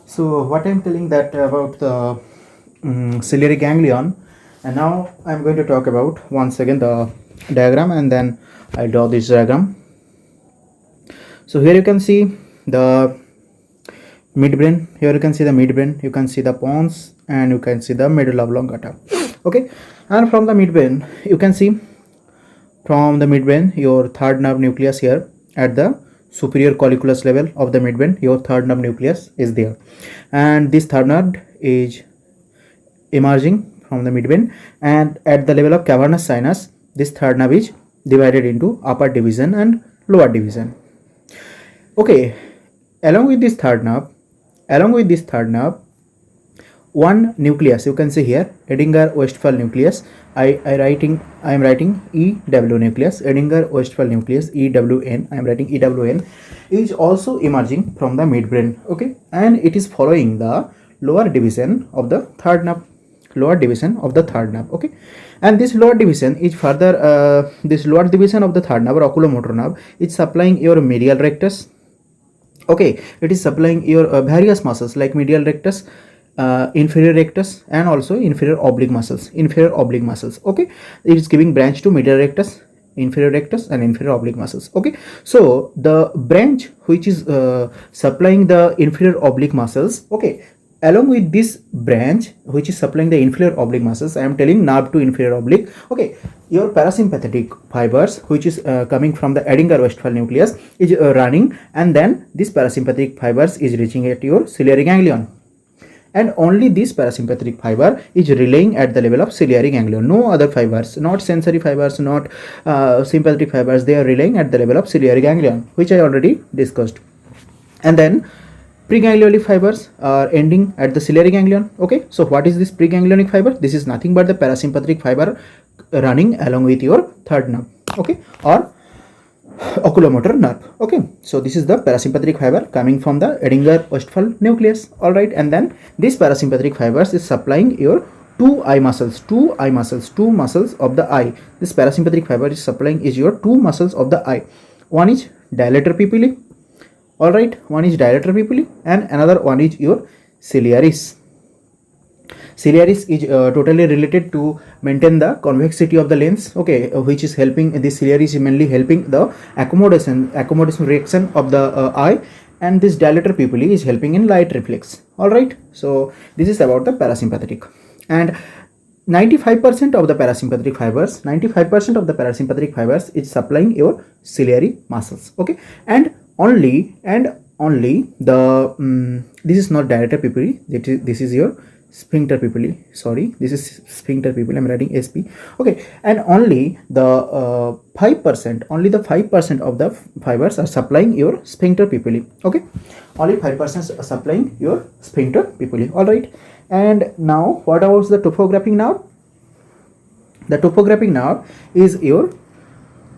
So what I'm telling that about the ciliary ganglion, and now I'm going to talk about once again the diagram, and then I'll draw this diagram. So here you can see the midbrain. Here you can see the midbrain, you can see the pons, and you can see the middle oblongata. Okay, and from the midbrain you can see, from the midbrain, your third nerve nucleus here at the superior colliculus level of the midbrain, your third nerve nucleus is there, and this third nerve is emerging from the midbrain, and at the level of cavernous sinus, this third nerve is divided into upper division and lower division. Okay, along with this third nerve, one nucleus you can see here, Edinger-Westphal nucleus. I am writing EW nucleus, Edinger-Westphal nucleus, EWN. I am writing EWN is also emerging from the midbrain. Okay, and it is following the lower division of the third nerve. Okay, and this lower division is further this lower division of the third nerve, or oculomotor nerve, is supplying your medial rectus. Okay, it is supplying your various muscles like medial rectus, inferior rectus, and also inferior oblique muscles. Okay, it is giving branch to medial rectus, inferior rectus, and inferior oblique muscles. Okay, so the branch which is supplying the inferior oblique muscles, okay, along with this branch which is supplying the inferior oblique muscles, I am telling nerve to inferior oblique. Okay, your parasympathetic fibers which is coming from the Edinger-Westphal nucleus is running, and then this parasympathetic fibers is reaching at your ciliary ganglion, and only this parasympathetic fiber is relaying at the level of ciliary ganglion. No other fibers, not sensory fibers, not sympathetic fibers, they are relaying at the level of ciliary ganglion, which I already discussed. And then preganglionic fibers are ending at the ciliary ganglion. Okay, so what is this preganglionic fiber? This is nothing but the parasympathetic fiber running along with your third nerve, okay, or oculomotor nerve. Okay, so this is the parasympathetic fiber coming from the Edinger-Westphal nucleus. All right, and then this parasympathetic fibers is supplying your two muscles of the eye. This parasympathetic fiber is supplying is your two muscles of the eye. One is dilator pupillae. All right, one is dilator pupillae, and another one is your ciliaris. Ciliaris is totally related to maintain the convexity of the lens, okay, which is helping, this ciliaris is mainly helping the accommodation reaction of the eye, and this dilator pupillae is helping in light reflex. All right, so this is about the parasympathetic, and 95% of the parasympathetic fibers is supplying your ciliary muscles. Okay, and only the this is not dilator pupillae, this is your sphincter pupillae. Sorry, this is sphincter pupillae, I'm writing SP. Okay, and only the 5% of the fibers are supplying your sphincter pupillae. Okay, only 5% are supplying your sphincter pupillae. All right, and now what about the topographic nerve? The topographic nerve is your,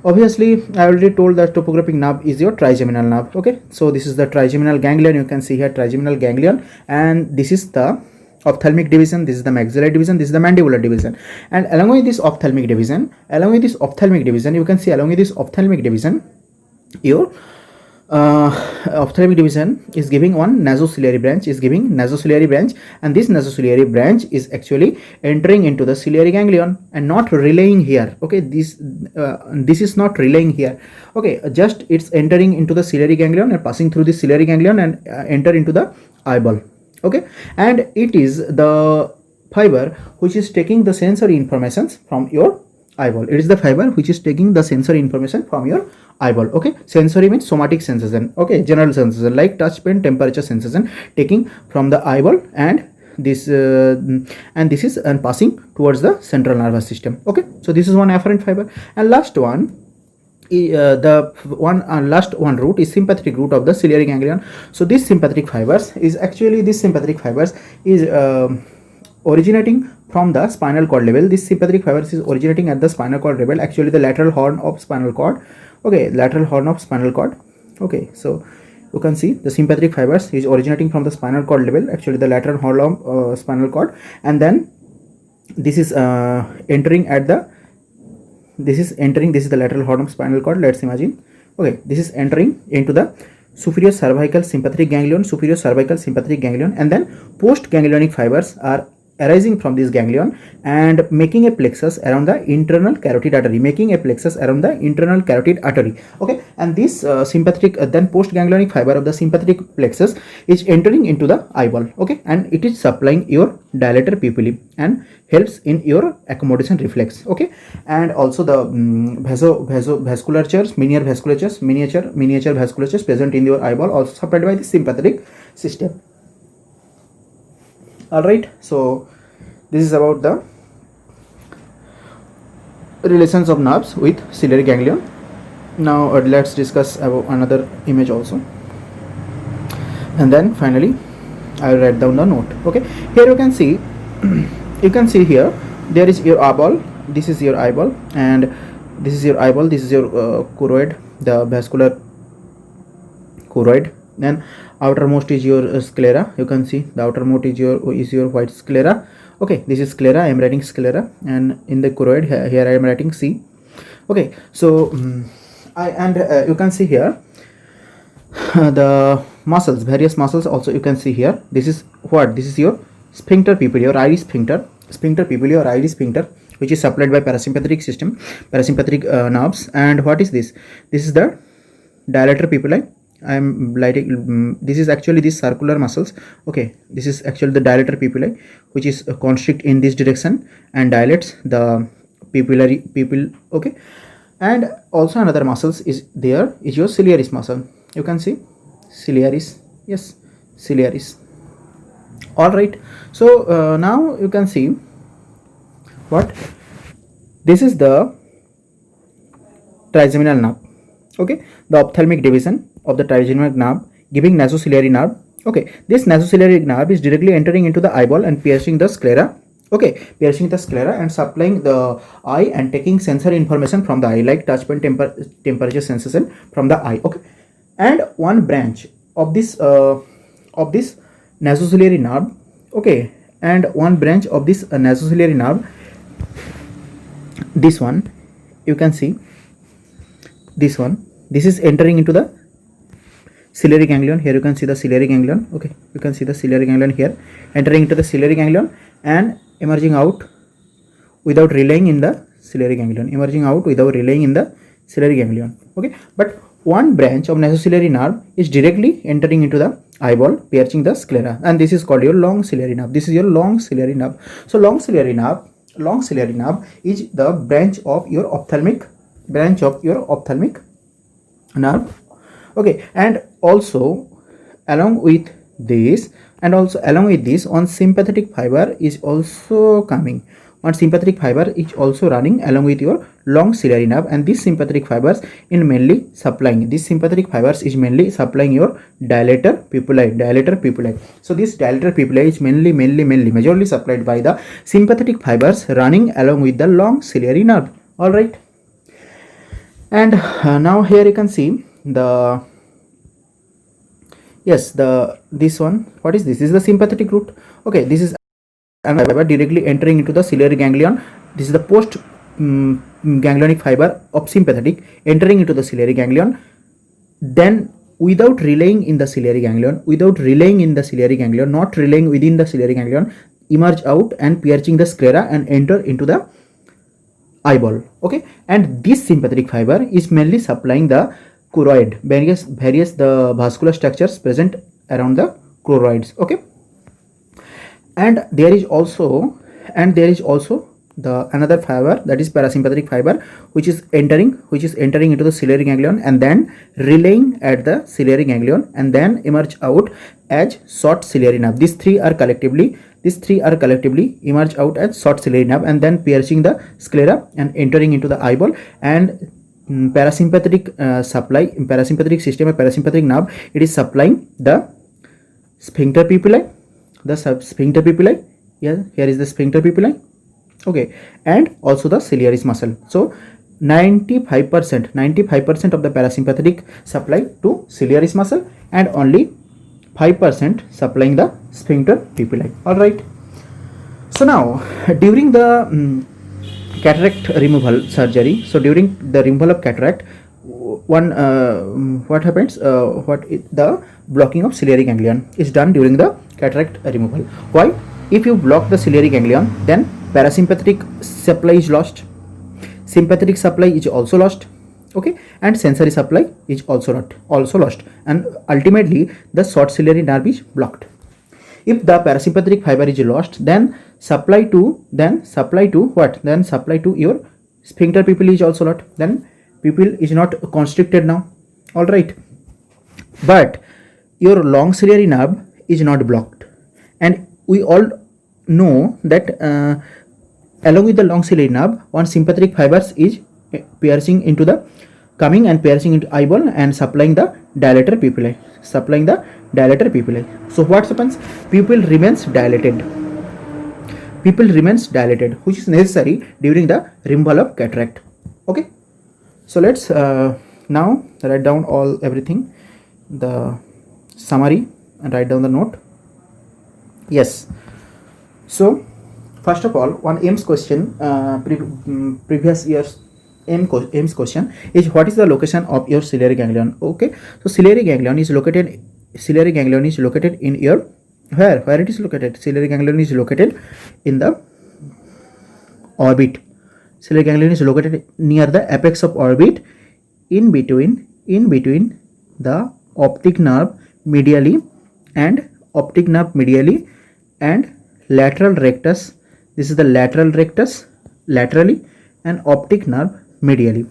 obviously I already told that topographic nerve is your trigeminal nerve. Okay, so this is the trigeminal ganglion, you can see here trigeminal ganglion, and this is the ophthalmic division, this is the maxillary division, this is the mandibular division, and along with this ophthalmic division, you can see along with this ophthalmic division, your ophthalmic division is giving one nasociliary branch, and this nasociliary branch is actually entering into the ciliary ganglion and not relaying here. Okay, this is not relaying here. Okay, just it's entering into the ciliary ganglion and passing through the ciliary ganglion and enter into the eyeball. Okay, and it is the fiber which is taking the sensory informations from your eyeball. It is the fiber which is taking the sensory information from your eyeball. Okay, sensory means somatic sensation. Okay, general sensation like touch, pain, temperature sensation taking from the eyeball, and this is passing towards the central nervous system. Okay, so this is one afferent fiber, and last one last one root is sympathetic root of the ciliary ganglion. So this sympathetic fibers is originating from the spinal cord level. This sympathetic fibers is originating at the spinal cord level, actually the lateral horn of spinal cord. Okay, lateral horn of spinal cord. Okay, so you can see the sympathetic fibers is originating from the spinal cord level, actually the lateral horn of spinal cord, and then this is entering at the this is the lateral horn of spinal cord. Let's imagine. Okay, this is entering into the superior cervical sympathetic ganglion, and then post ganglionic fibers are arising from this ganglion and making a plexus around the internal carotid artery, okay. And this sympathetic then post ganglionic fiber of the sympathetic plexus is entering into the eyeball, okay, and it is supplying your dilator pupillae and helps in your accommodation reflex, okay. And also the vasculatures, miniature vasculatures present in your eyeball also supplied by the sympathetic system. All right, so this is about the relations of nerves with ciliary ganglion. Now let's discuss about another image also, and then finally I will write down the note, okay. Here you can see here there is your eyeball, this is your eyeball, and this is your eyeball, this is your choroid, the vascular choroid. Then outermost is your sclera. You can see the outermost is your white sclera, okay. This is sclera, I am writing sclera, and in the choroid here I am writing C, okay. So you can see here the muscles, various muscles also you can see here. This is what? This is your sphincter pupillae or iris sphincter, which is supplied by parasympathetic system, parasympathetic nerves. And what is this? This is the dilator pupillae. I am lighting, this is actually these circular muscles, okay. This is actually the dilator pupillae, which is constrict in this direction and dilates the pupil, okay. And also another muscles is there is your ciliaris muscle. You can see ciliaris, yes, ciliaris. All right, so now you can see what this is, the trigeminal nerve, okay, the ophthalmic division of the trigeminal nerve giving nasociliary nerve, okay. This nasociliary nerve is directly entering into the eyeball and piercing the sclera, okay, and supplying the eye and taking sensory information from the eye, like touch point, temperature sensation from the eye, okay. And one branch of this nasociliary nerve, okay, and one branch of this nasociliary nerve, this one you can see, this one, this is entering into the ciliary ganglion. Here you can see the ciliary ganglion, okay, you can see the ciliary ganglion here entering into the ciliary ganglion and emerging out without relaying in the ciliary ganglion, okay. But one branch of nasociliary nerve is directly entering into the eyeball, piercing the sclera, and this is called your long ciliary nerve. This is your long ciliary nerve. So long ciliary nerve is the branch of your ophthalmic nerve, okay. And also along with this on sympathetic fiber is also coming. One sympathetic fiber is also running along with your long ciliary nerve, and this sympathetic fibers is mainly supplying your dilator pupillae. So this dilator pupillae is majorly supplied by the sympathetic fibers running along with the long ciliary nerve. All right, and now here you can see the this one. What is this? This is the sympathetic root, okay. This is and fiber directly entering into the ciliary ganglion. This is the post ganglionic fiber of sympathetic entering into the ciliary ganglion, then without relaying in the ciliary ganglion, not relaying within the ciliary ganglion, emerge out and piercing the sclera and enter into the eyeball, okay. And this sympathetic fiber is mainly supplying the choroid, various the vascular structures present around the choroids, okay. And there is also the another fiber, that is parasympathetic fiber, which is entering into the ciliary ganglion and then relaying at the ciliary ganglion and then emerge out as short ciliary nerve. These three are collectively emerge out as short ciliary nerve and then piercing the sclera and entering into the eyeball. And parasympathetic parasympathetic system, a parasympathetic nerve, it is supplying the sphincter pupillae, yeah, here is the sphincter pupillae, okay, and also the ciliaris muscle. So 95% of the parasympathetic supply to ciliaris muscle and only 5% supplying the sphincter pupillae. All right, so now during the cataract removal surgery, so during the removal of cataract, one what happens, the blocking of ciliary ganglion is done during the cataract removal. Why? If you block the ciliary ganglion, then parasympathetic supply is lost, sympathetic supply is also lost, okay, and sensory supply is also lost, and ultimately the short ciliary nerve is blocked. If the parasympathetic fiber is lost, then supply to what? Then supply to your sphincter pupil is also lost. Then pupil is not constricted now. All right, but your long ciliary nerve is not blocked, and we all know that along with the long ciliary nerve, one sympathetic fibers is piercing into the coming and piercing into eyeball and supplying the dilator pupillae. So what happens? Pupil remains dilated, which is necessary during the removal of cataract. Okay, so let's now write down everything, the summary, and write down the note. Yes, so first of all, one AIMS question, previous year's AIMS question is, what is the location of your ciliary ganglion? Okay, so ciliary ganglion is located in your, where it is located? Ciliary ganglion is located in the orbit. Ciliary ganglion is located near the apex of orbit, in between the optic nerve medially and lateral rectus. This is the lateral rectus laterally, and optic nerve medially.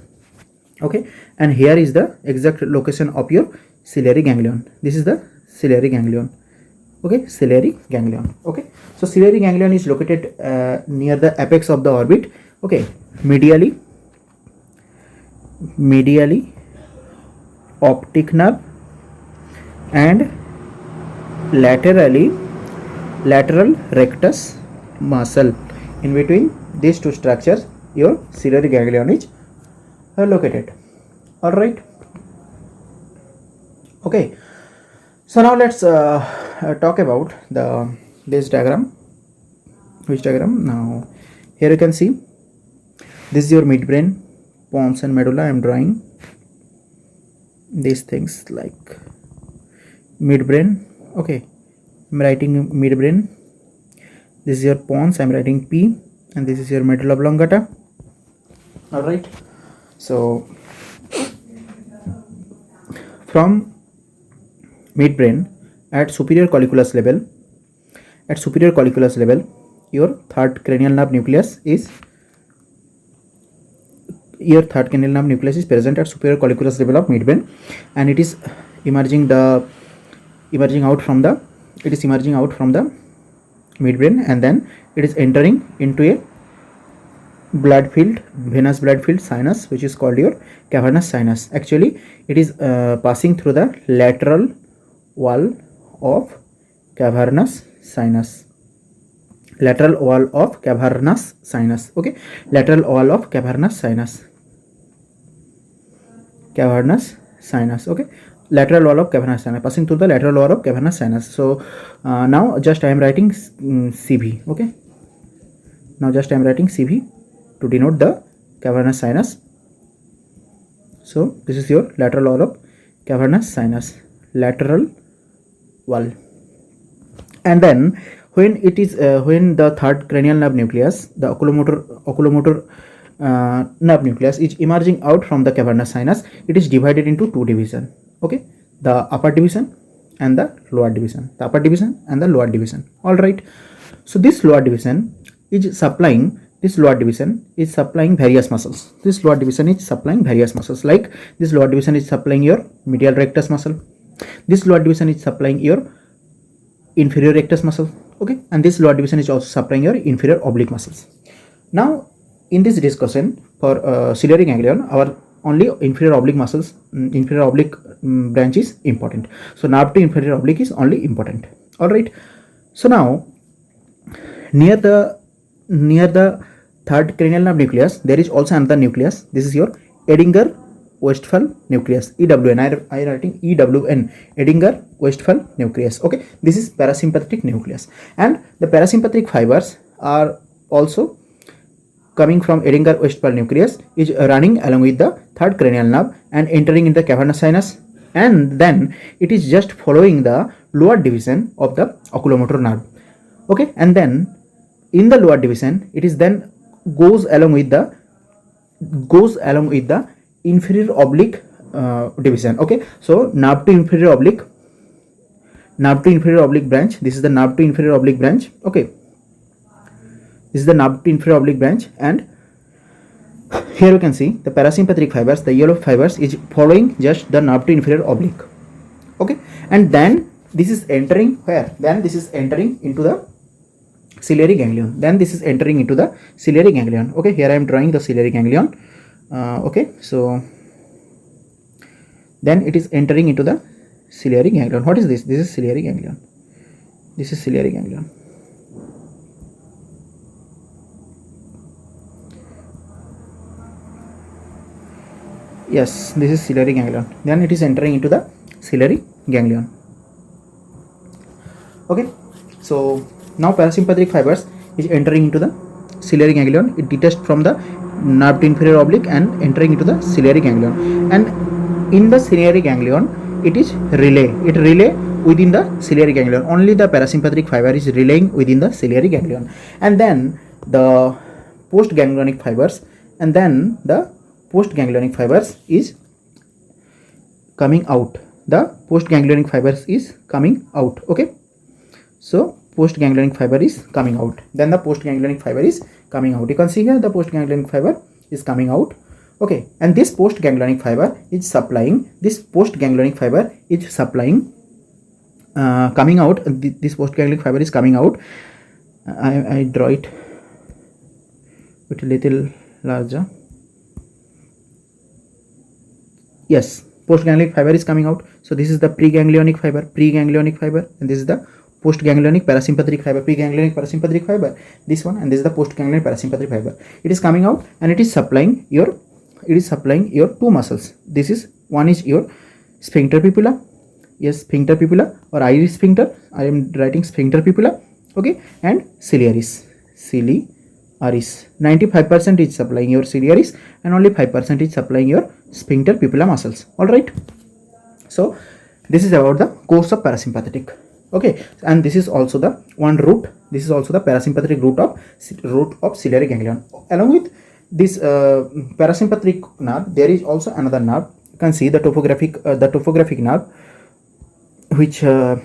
Okay, and here is the exact location of your ciliary ganglion. This is the ciliary ganglion. Okay, ciliary ganglion. Okay, so ciliary ganglion is located near the apex of the orbit. Okay, medially optic nerve, and lateral rectus muscle. In between these two structures, your ciliary ganglion is located. All right. Okay, so now let's talk about this diagram. Which diagram? Now here you can see, this is your midbrain, pons and medulla. I am drawing these things like midbrain. Okay, I'm writing midbrain. This is your pons, I'm writing P, and this is your medulla oblongata. All right, so from midbrain at superior colliculus level, your third cranial nerve nucleus is present at superior colliculus level of midbrain, and it is emerging out from the midbrain, and then it is entering into a venous blood filled sinus, which is called your cavernous sinus. Actually, it is passing through the lateral wall of cavernous sinus. Okay, lateral wall of cavernous sinus, okay, lateral wall of cavernous sinus, passing through the lateral wall of cavernous sinus. So now just I am writing CV. Okay, now just I am writing CV to denote the cavernous sinus. So this is your lateral wall of cavernous sinus, lateral wall. And then when it is when the third cranial nerve nucleus, the oculomotor nerve nucleus, is emerging out from the cavernous sinus, it is divided into two divisions. Okay, the upper division and the lower division. All right, so this lower division is supplying various muscles. Like this lower division is supplying your medial rectus muscle. This lower division is supplying your inferior rectus muscle. Okay, and this lower division is also supplying your inferior oblique muscles. Now in this discussion for ciliary ganglion, our only inferior oblique branch is important. So nerve to inferior oblique is only important. All right, so now near the third cranial nerve nucleus, there is also another nucleus. This is your Edinger-Westphal nucleus, EWN. I am writing EWN, Edinger-Westphal nucleus. Okay, this is parasympathetic nucleus, and the parasympathetic fibers are also coming from Edinger-Westphal nucleus is running along with the third cranial nerve and entering in the cavernous sinus, and then it is just following the lower division of the oculomotor nerve. Okay, and then in the lower division it is then goes along with the inferior oblique division. Okay, so nerve to inferior oblique branch. This is the nerve to inferior oblique branch. Okay, this is the nerve to inferior oblique branch, and here you can see the parasympathetic fibers, the yellow fibers is following just the nerve to inferior oblique. Okay, and then this is entering where? Then this is entering into the ciliary ganglion. Okay, here I am drawing the ciliary ganglion. Okay, so then it is entering into the ciliary ganglion. What is this? This is ciliary ganglion. Yes, this is ciliary ganglion. Then it is entering into the ciliary ganglion. Okay, so now parasympathetic fibers is entering into the ciliary ganglion. It detached from the nerve to inferior oblique and entering into the ciliary ganglion, and in the ciliary ganglion it is relay within the ciliary ganglion. Only the parasympathetic fiber is relaying within the ciliary ganglion, and then the postganglionic fibers is coming out. Okay, so postganglionic fiber is coming out. Then the postganglionic fiber is coming out. You can see here the postganglionic fiber is coming out. Okay, and this postganglionic fiber is supplying. Coming out. This postganglionic fiber is coming out. I draw it with a little larger. Yes, postganglionic fiber is coming out. So this is the preganglionic fiber, and this is the postganglionic parasympathetic fiber, preganglionic parasympathetic fiber, this one, and this is the postganglionic parasympathetic fiber. It is coming out and it is supplying your two muscles. This is one is your sphincter pupilla. Yes, sphincter pupilla or iris sphincter. I am writing sphincter pupilla. Okay, and ciliaris. 95% is supplying your ciliaris and only 5% is supplying your sphincter pupilla muscles. All right. So this is about the course of parasympathetic. Okay, and this is also the one root. This is also the parasympathetic root of ciliary ganglion. Along with this parasympathetic nerve, there is also another nerve. You can see the topographic nerve, which now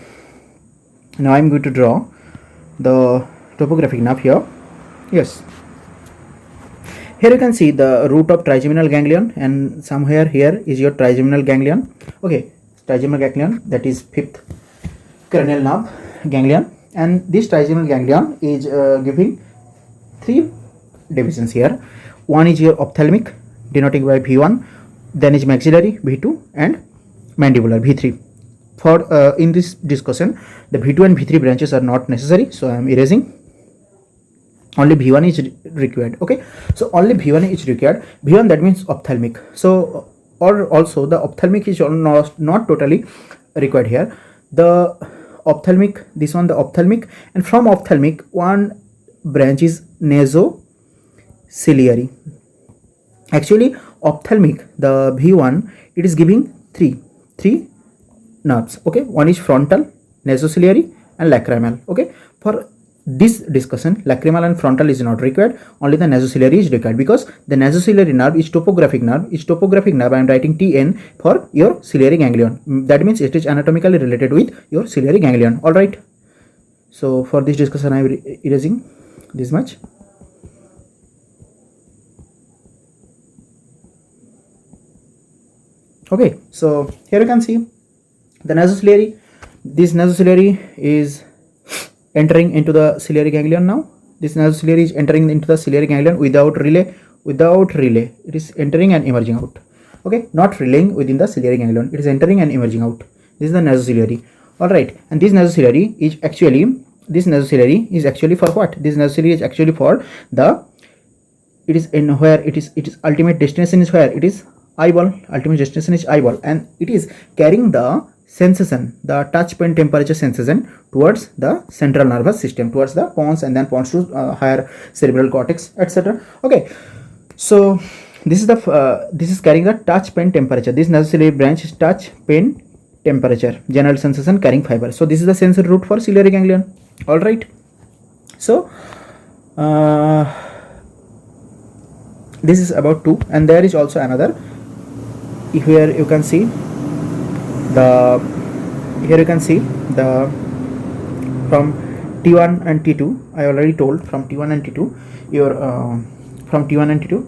I am going to draw the topographic nerve here. Yes, here you can see the root of trigeminal ganglion, and somewhere here is your trigeminal ganglion. Okay, trigeminal ganglion, that is fifth cranial nerve ganglion, and this trigeminal ganglion is giving three divisions here. One is your ophthalmic, denoting by V1, then is maxillary V2, and mandibular V3. For in this discussion, the V2 and V3 branches are not necessary, so I am erasing. Only V1 is required. Okay, so only V1 is required. V1, that means ophthalmic. So or also the ophthalmic is not totally required here. The ophthalmic, this one, the ophthalmic, and from ophthalmic one branch is nasociliary. Actually ophthalmic, the V1, it is giving three nerves. Okay, one is frontal, nasociliary, and lacrimal. Okay, for this discussion, lacrimal and frontal is not required, only the nasociliary is required, because the nasociliary nerve is topographic nerve. I am writing TN for your ciliary ganglion. That means it is anatomically related with your ciliary ganglion. All right, so for this discussion I am erasing this much. Okay, so here you can see the nasociliary. This nasociliary is entering into the ciliary ganglion. Now this nasociliary is entering into the ciliary ganglion without relay. It is entering and emerging out. Okay, not relaying within the ciliary ganglion, it is entering and emerging out. This is the nasociliary. All right, and this nasociliary is actually for what? This nasociliary is actually for the, it is in where it is ultimate destination is where? It is eyeball. Ultimate destination is eyeball, and it is carrying the sensation, the touch pain temperature sensation towards the central nervous system, towards the pons, and then pons to higher cerebral cortex, etc. Okay, so this is carrying the touch pain temperature. This necessarily branch is touch pain temperature, general sensation carrying fiber. So this is the sensory route for ciliary ganglion. All right. So this is about 2, and there is also another. Here you can see the from T1 and T2. I already told from T1 and T2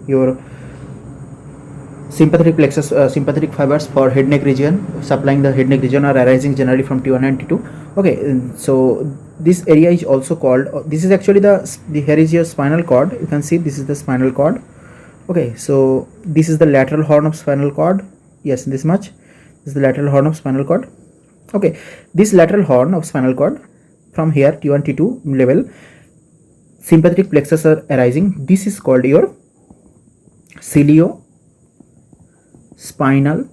your sympathetic plexus, sympathetic fibers for head neck region, supplying the head neck region, are arising generally from T1 and T2. Okay, so this area is also called, this is actually here is your spinal cord. You can see this is the spinal cord. Okay, so this is the lateral horn of spinal cord. Yes, this much. This is the lateral horn of spinal cord. Okay, this lateral horn of spinal cord, from here T1 T2 level, sympathetic plexus are arising. This is called your ciliospinal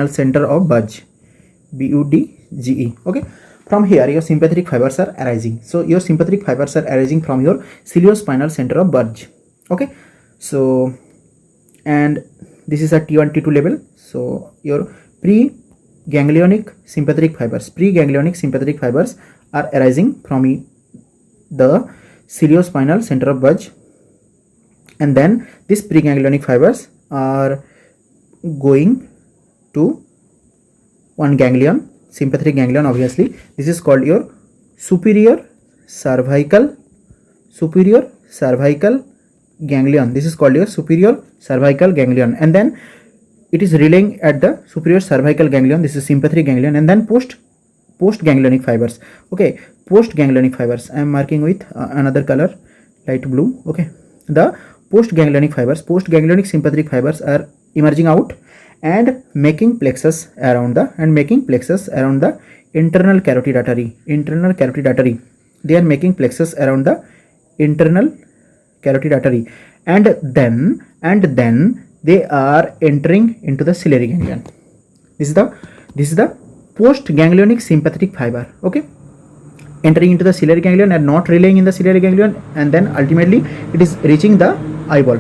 center of Budge, BUDGE. Okay, from here your sympathetic fibers are arising. So your sympathetic fibers are arising from your ciliospinal center of Budge. Okay, so and this is at T1 T2 level. So your preganglionic sympathetic fibers are arising from the ciliospinal center of Budge, and then these preganglionic fibers are going to one ganglion, sympathetic ganglion. Obviously this is called your superior cervical ganglion. This is called your superior cervical ganglion, and then it is relaying at the superior cervical ganglion. This is sympathetic ganglion, and then post ganglionic fibers. Okay, post ganglionic fibers I am marking with another color, light blue. Okay, the post ganglionic sympathetic fibers are emerging out and making plexus around the internal carotid artery. They are making plexus around the internal carotid artery, and then they are entering into the ciliary ganglion. This is the post ganglionic sympathetic fiber. Okay, entering into the ciliary ganglion and not relaying in the ciliary ganglion, and then ultimately it is reaching the eyeball.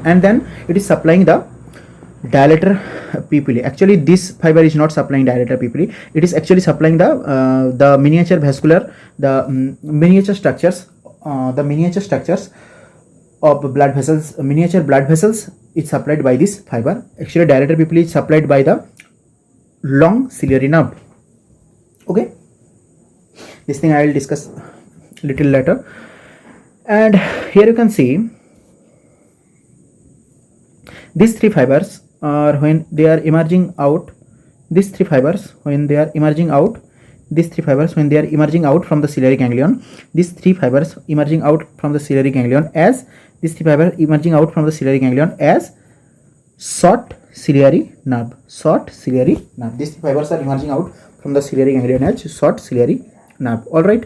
And then it is supplying the dilator pupillae. Actually this fiber is not supplying dilator pupillae, it is actually supplying the miniature vascular, miniature structures of blood vessels, miniature blood vessels is supplied by this fiber. Actually dilator pupillae is supplied by the long ciliary nerve. Okay, this thing I will discuss little later. And here you can see these three fibers are, when they are emerging out, when they are emerging out from the ciliary ganglion, as short ciliary nerve. These fibers are emerging out from the ciliary ganglion as short ciliary nerve. All right,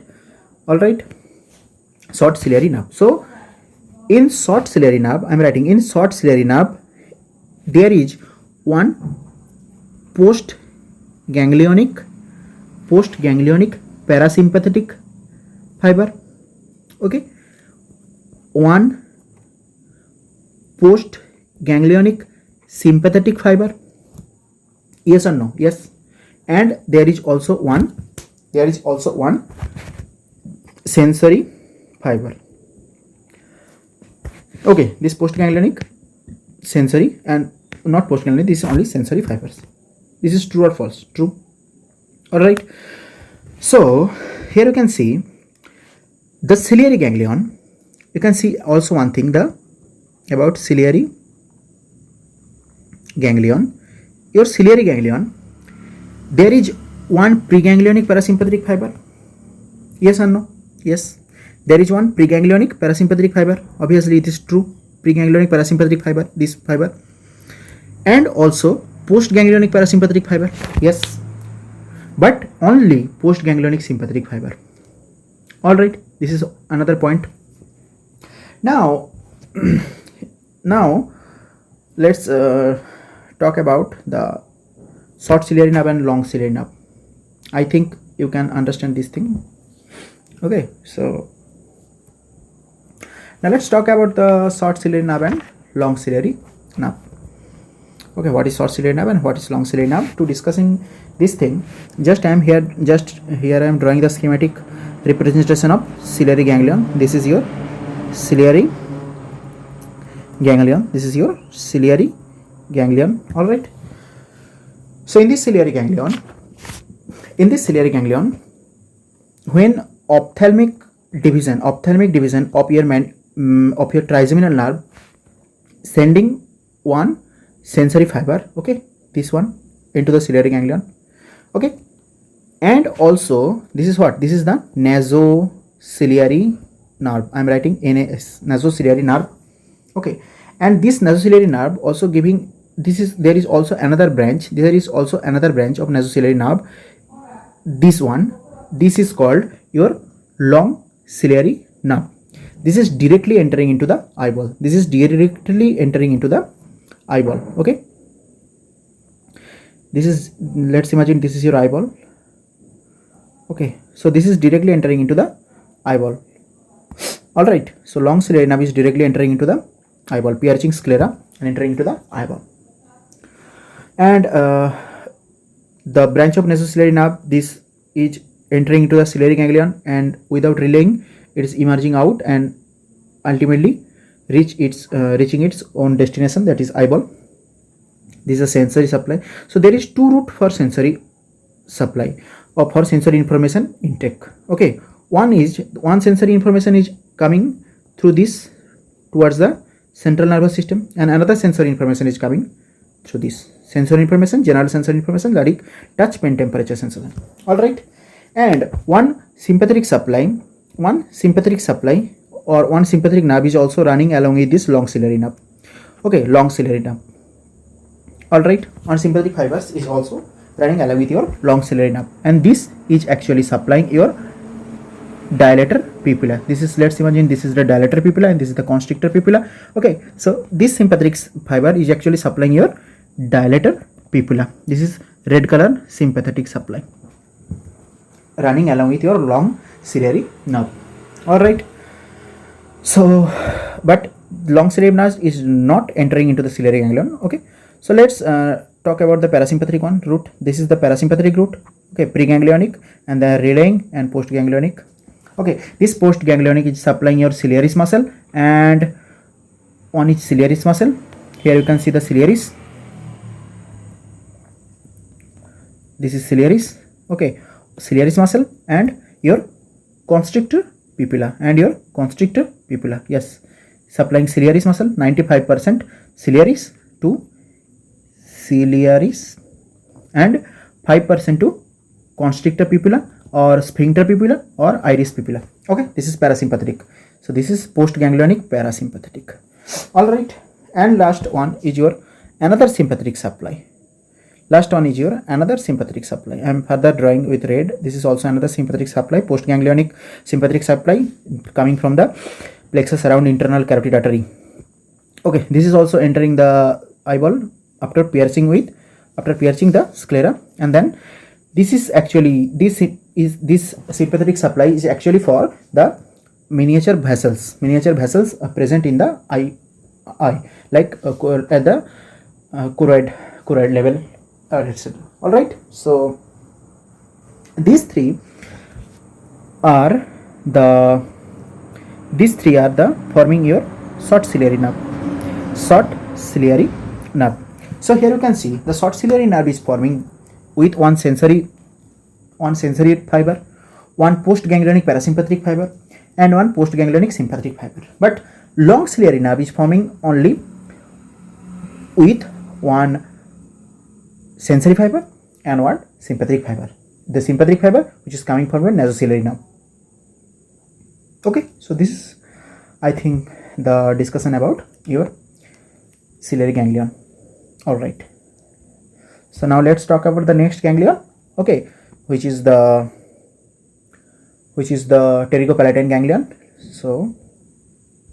short ciliary nerve. So in short ciliary nerve, I am writing, in short ciliary nerve there is one post ganglionic parasympathetic fiber. Okay, one post ganglionic sympathetic fiber. Yes or no? Yes. And there is also one sensory fiber. Okay, this postganglionic, sensory, and not postganglionic, this is only sensory fibers. This is true or false? True. All right, so here you can see the ciliary ganglion. You can see also one thing about ciliary ganglion. Your ciliary ganglion, there is one preganglionic parasympathetic fiber. Yes or no? Yes, there is one preganglionic parasympathetic fiber. Obviously it is true, preganglionic parasympathetic fiber, this fiber, and also postganglionic parasympathetic fiber. Yes, but only postganglionic sympathetic fiber. All right, this is another point. Now let's talk about the short ciliary nerve and long ciliary nerve. I think you can understand this thing. Okay, so now let's talk about the short ciliary nerve and long ciliary nerve. Okay, what is short ciliary nerve and what is long ciliary nerve? To discussing this thing, just I am here I am drawing the schematic representation of ciliary ganglion. This is your ciliary ganglion. This is your ciliary ganglion. All right. So in this ciliary ganglion, when ophthalmic division of your trigeminal nerve sending one sensory fiber, okay, this one into the ciliary ganglion, okay, and also this is what, this is the nasociliary nerve. I am writing NAS, nasociliary nerve, okay, and this nasociliary nerve also giving, there is also another branch of nasociliary nerve. This is called your long ciliary nerve. This is directly entering into the eyeball. Okay, this is, let's imagine this is your eyeball. Okay, so this is directly entering into the eyeball. All right, so long ciliary nerve is directly entering into the eyeball, piercing sclera and entering into the eyeball. And the branch of nasociliary nerve, this is entering into the ciliary ganglion, and without relaying, it is emerging out and ultimately reaching its own destination, that is eyeball. This is a sensory supply. So there is two route for sensory supply or for sensory information intake. Okay, one sensory information is coming through this towards the central nervous system, and another sensory information is coming through this sensory information, general sensory information like touch, pain, temperature sensation. All right, and one sympathetic nerve is also running along with this long ciliary nerve. Okay, long ciliary nerve. All right, one sympathetic fibers is also running along with your long ciliary nerve, and this is actually supplying your dilator pupilla. This is, let's imagine this is the dilator pupilla and this is the constrictor pupilla. Okay, so this sympathetic fiber is actually supplying your dilator pupilla. This is red color sympathetic supply running along with your long ciliary nerve. All right, so but long ciliary nerve is not entering into the ciliary ganglion. Okay, so let's talk about the parasympathetic route. This is the parasympathetic route. Okay, preganglionic and then relaying and postganglionic. Okay, this postganglionic is supplying your ciliaris muscle, and on each ciliaris muscle, here you can see the ciliaris. This is ciliaris. Okay, ciliaris muscle and your constrictor pupilla yes, supplying ciliaris muscle, 95% ciliaris to ciliaris and 5% to constrictor pupilla or sphincter pupilla or iris pupilla. Okay, this is parasympathetic. So this is postganglionic parasympathetic. All right, and last one is your another sympathetic supply. I am further drawing with red. This is also another sympathetic supply, postganglionic sympathetic supply coming from the plexus around internal carotid artery. Okay, this is also entering the eyeball after piercing the sclera, and then this is actually, this sympathetic supply is actually for the miniature vessels present in the eye like at the choroid level, etc. All right, so these three are the forming your short ciliary nerve. So here you can see the short ciliary nerve is forming with one sensory fiber, one postganglionic parasympathetic fiber, and one postganglionic sympathetic fiber. But long ciliary nerve is forming only with one sensory fiber and one sympathetic fiber. The sympathetic fiber which is coming from the nasociliary nerve. Okay, so this is, I think, the discussion about your ciliary ganglion. All right, so now let's talk about the next ganglion. Okay, which is the pterygopalatine ganglion. So